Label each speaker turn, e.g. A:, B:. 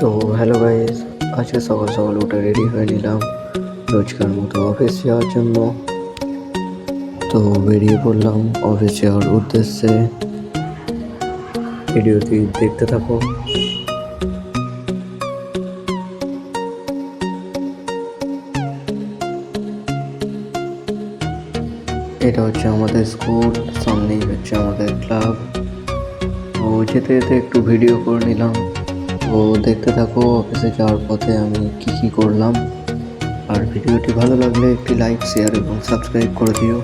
A: তো hello guys, আজকে সকাল সকাল উঠে রেডি হয়ে নিলাম রোজকার মতো অফিস যাওয়ার জন্য। তো বেরিয়ে পড়লাম অফিস যাওয়ার উদ্দেশ্যে। ভিডিওটি দেখতে থাকো। এটা হচ্ছে আমাদের স্কুল, সামনেই হচ্ছে আমাদের ক্লাব। তো যেতে যেতে একটু ভিডিও করে নিলাম। তো দেখতে থাকো অফিসে যাওয়ার পথে আমি কি করলাম। আর ভিডিওটি ভালো লাগলে একটি লাইক, শেয়ার এবং সাবস্ক্রাইব করে দিও।